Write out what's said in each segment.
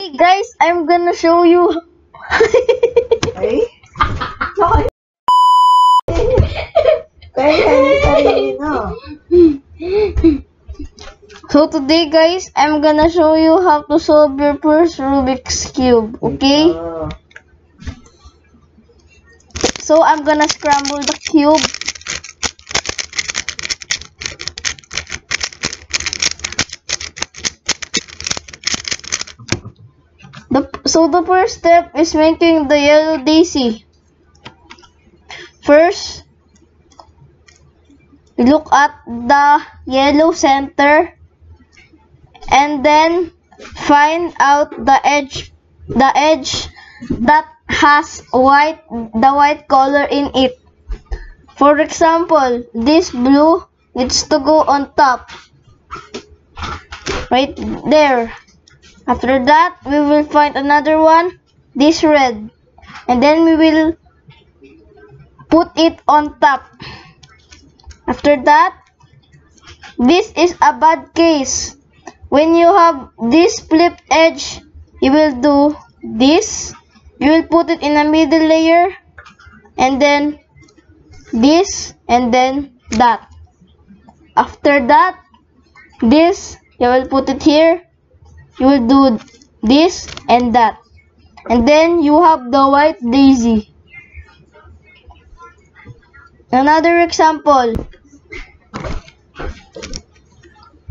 today, guys, I'm gonna show you. Ay? So today, guys, I'm gonna show you how to solve your first Rubik's Cube, okay? So I'm gonna scramble the cube. So the first step is making the yellow daisy. First, look at the yellow center and then find out the edge that has the white color in it. For example, this blue needs to go on top, right there. After that, we will find another one, this red, and then we will put it on top. After that, this is a bad case. When you have this flipped edge, you will do this. You will put it in a middle layer, and then this, and then that. After that, this, you will put it here. You will do this and that. And then you have the white daisy. Another example.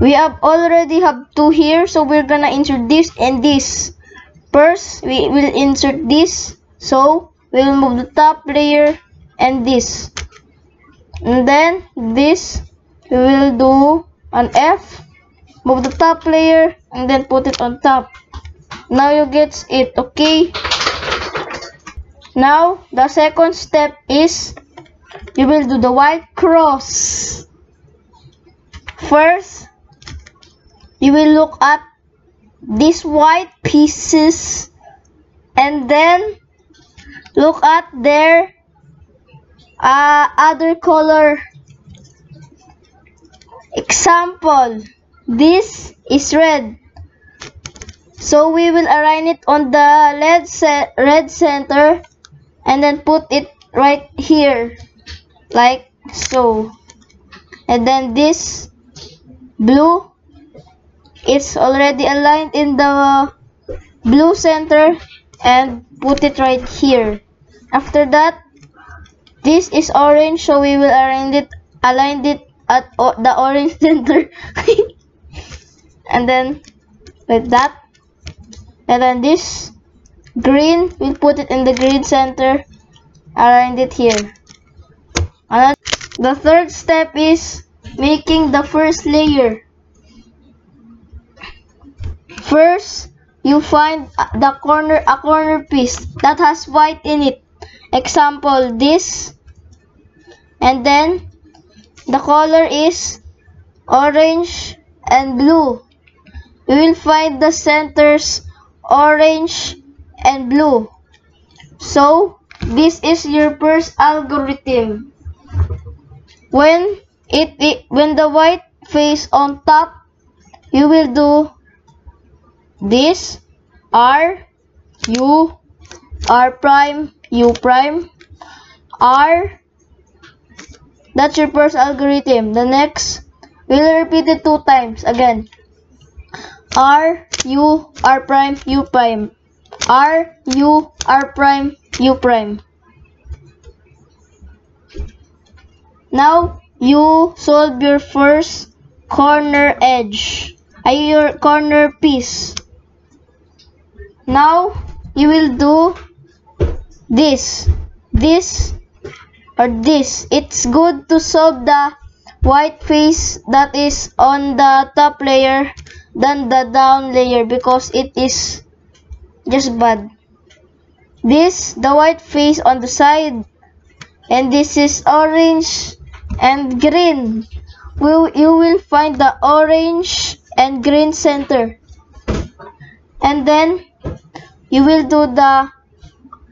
We already have two here, so we're gonna insert this and this. First, we will insert this, so we will move the top layer and this. And then this, we will do an F, move the top layer, and then put it on top. Now you get it, okay? Now, the second step is you will do the white cross. First, you will look at these white pieces and then look at their other color. Example, this is red, so we will align it on the red center and then put it right here like so. And then this blue, it's already aligned in the blue center and put it right here. After that, this is orange, so we will align it at the orange center. And then like that. And then this green, we'll put it in the green center, align it here. The third step is making the first layer. First, you find a corner piece that has white in it. Example, this. And then the color is orange and blue. You will find the centers orange and blue. So this is your first algorithm. When the white face on top, you will do this R, U, R prime, U prime, R. That's your first algorithm. The next, we'll repeat it 2 times again. R, U, R prime, U prime. R, U, R prime, U prime. Now, you solve your first corner edge, your corner piece. Now, you will do this, or this. It's good to solve the white face that is on the top layer than the down layer because it is just bad. This, the white face on the side, and this is orange and green. You will find the orange and green center. And then you will do the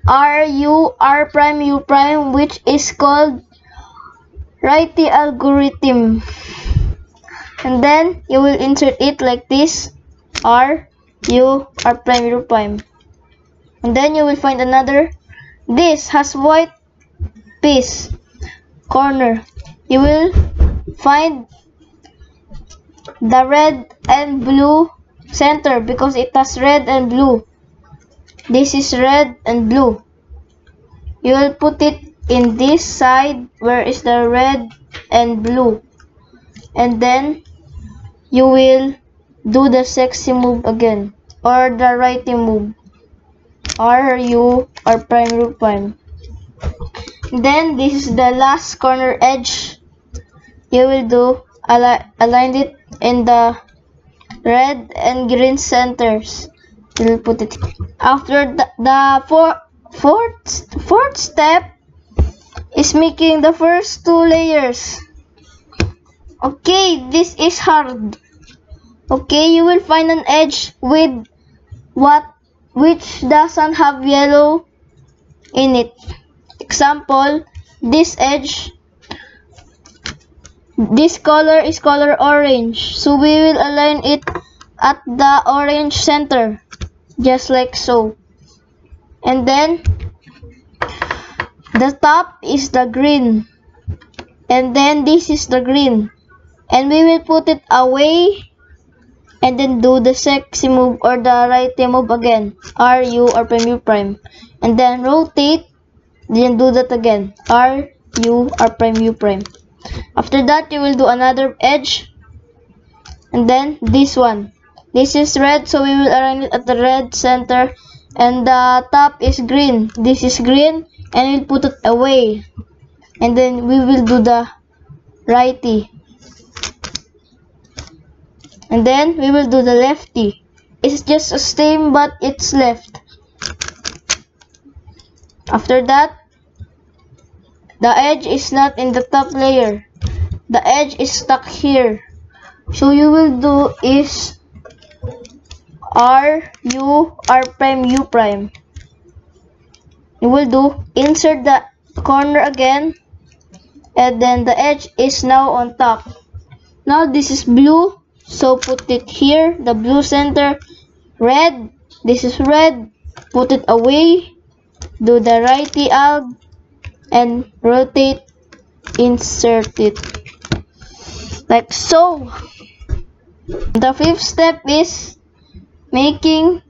R, U, R prime, U prime, which is called righty algorithm. And then you will insert it like this, R, U R prime U prime. And then you will find another. This has white piece corner. You will find the red and blue center because it has red and blue. This is red and blue. You will put it in this side where is the red and blue. And then you will do the sexy move again, or the righty move. R U R prime U prime. Then this is the last corner edge. You will do align it in the red and green centers. You will put it. After the fourth step is making the first two layers. Okay, this is hard. Okay, you will find an edge with which doesn't have yellow in it. Example, this edge, this color is color orange, so we will align it at the orange center, just like so. And then the top is the green, and then this is the green, and we will put it away and then do the sexy move or the righty move again, R U R prime U prime, and then rotate, then do that again, R U R prime U prime. After that you will do another edge, and then this one, this is red, so we will align it at the red center, and the top is green, this is green, and we'll put it away, and then we will do the righty, and then we will do the lefty. It's just the same but it's left. After that, the edge is not in the top layer, the edge is stuck here, so you will do is R U R prime U prime. You will do insert the corner again, and then the edge is now on top. Now this is blue, so put it here, the blue center. Red, this is red, put it away, do the righty alg, and rotate, insert it like so. The fifth step is making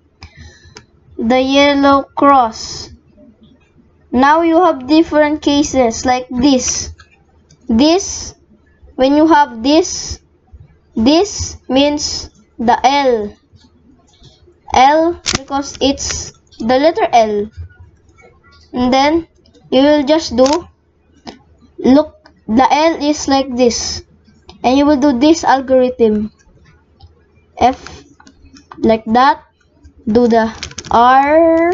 the yellow cross. Now you have different cases like this. When you have this means the L because it's the letter L. And then you will just do, look, the L is like this, and you will do this algorithm, F like that, do the R,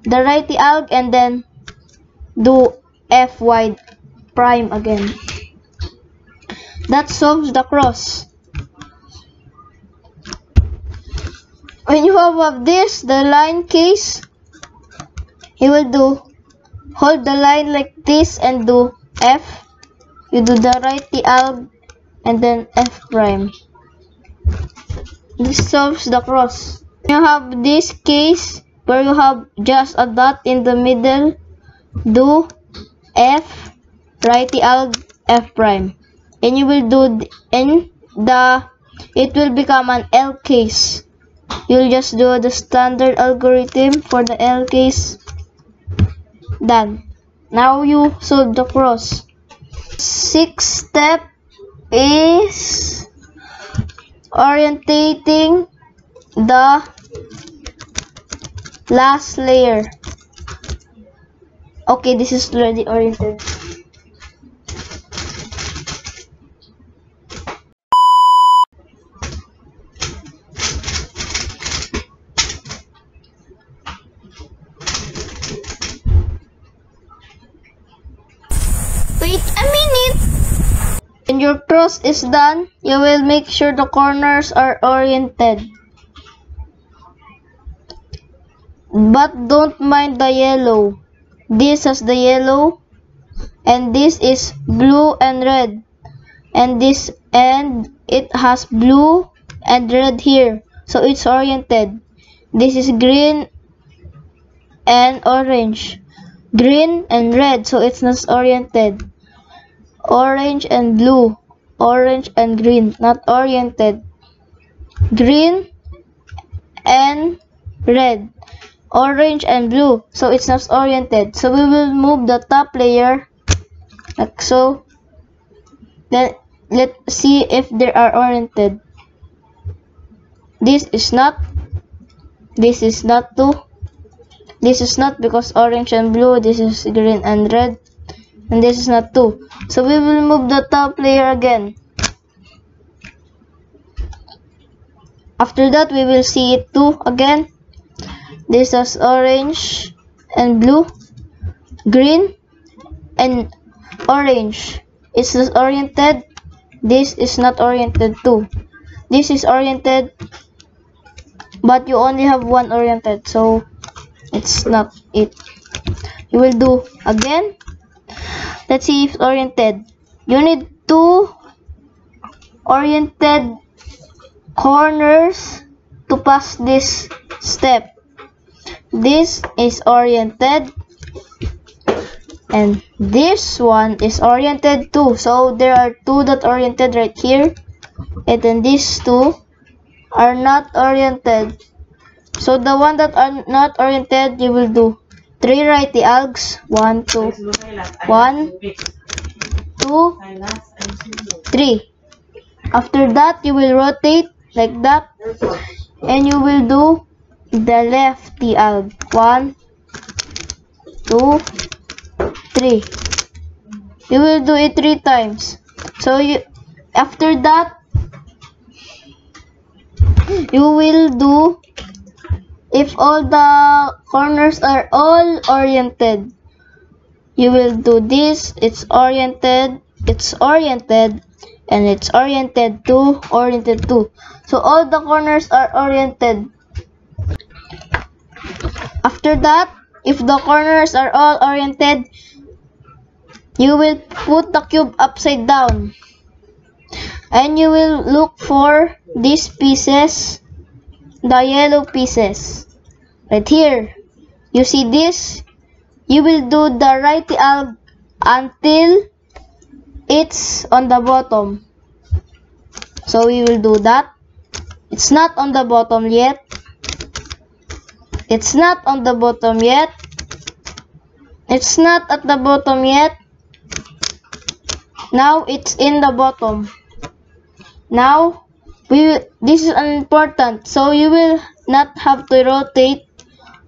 the righty alg, and then do F wide prime again. That solves the cross. When you have this, the line case, you will do, hold the line like this and do F. You do the righty alg and then F prime. This solves the cross. You have this case where you have just a dot in the middle, do F, righty alg, F prime. And you will do it will become an L case. You'll just do the standard algorithm for the L case. Done. Now you solve the cross. Sixth step is orientating the last layer. Okay, this is already oriented. Wait a minute! When your cross is done, you will make sure the corners are oriented. But don't mind the yellow. This has the yellow, and this is blue and red, and it has blue and red here. so it's oriented. This is green and orange. Green and red, so it's not oriented. Orange and blue. Orange and green, not oriented. Green and red. Orange and blue, so it's not oriented. So we will move the top layer like so. Then let's see if they are oriented. This is not. This is not too. This is not because orange and blue. This is green and red. And this is not too. So we will move the top layer again. After that, we will see it too again. This is orange and blue, green and orange. It's not oriented. This is not oriented too. This is oriented, but you only have one oriented, so it's not it. You will do again. Let's see if it's oriented. You need two oriented corners to pass this step. This is oriented and this one is oriented too. So there are two that oriented right here, and then these two are not oriented. So the one that are not oriented, you will do 3 righty algs. 1, 2, 1, 2, 3. After that, you will rotate like that, and you will do the lefty alg. 1, 2, 3. You will do it 3 times. So after that, you will do, if all the corners are all oriented, you will do this. It's oriented, and it's oriented to. So all the corners are oriented. After that, if the corners are all oriented, you will put the cube upside down. And you will look for these pieces, the yellow pieces. Right here. You see this? You will do the righty alg until it's on the bottom. So we will do that. It's not on the bottom yet. It's not on the bottom yet. It's not at the bottom yet. Now it's in the bottom. Now this is important. So you will not have to rotate.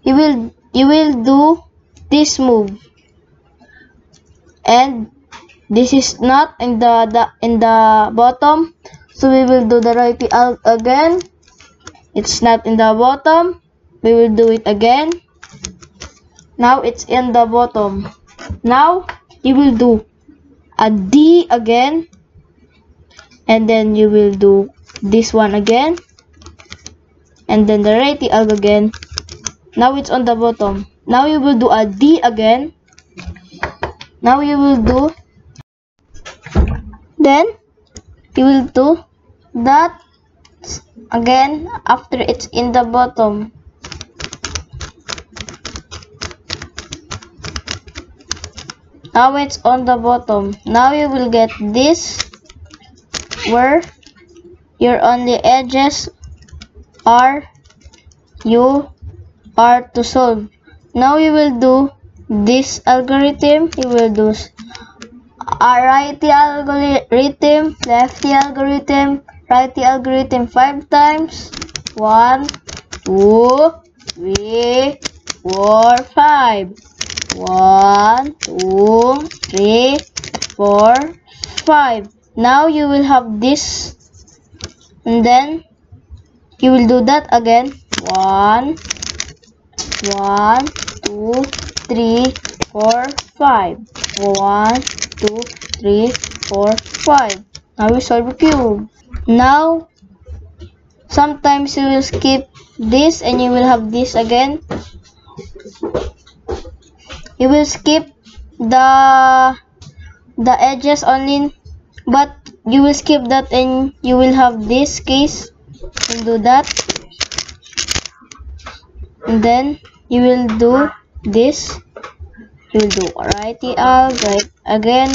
You will do this move. And this is not in the bottom. So we will do the righty alg again. It's not in the bottom. We will do it again. Now it's in the bottom. Now you will do a D again. And then you will do this one again. And then the righty alg again. Now it's on the bottom. Now you will do a D again. Now you will do, then you will do that again after it's in the bottom. Now it's on the bottom. Now you will get this where your only edges are to solve. Now you will do this algorithm. You will do a righty algorithm, lefty algorithm, righty algorithm 5 times. 1, 2, 3, 4, 5. 1, 2, 3, 4, 5. Now you will have this, and then you will do that again. 1, 2, 3, 4, 5. 1, 2, 3, 4, 5. Now we solve a cube. Now sometimes you will skip this and you will have this again. You will skip the edges only, but you will skip that and you will have this case. You do that. And then you will do this. You will do righty alt, right again.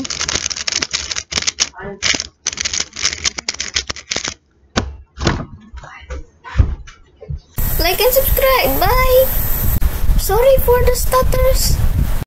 Like and subscribe. Bye. Sorry for the stutters.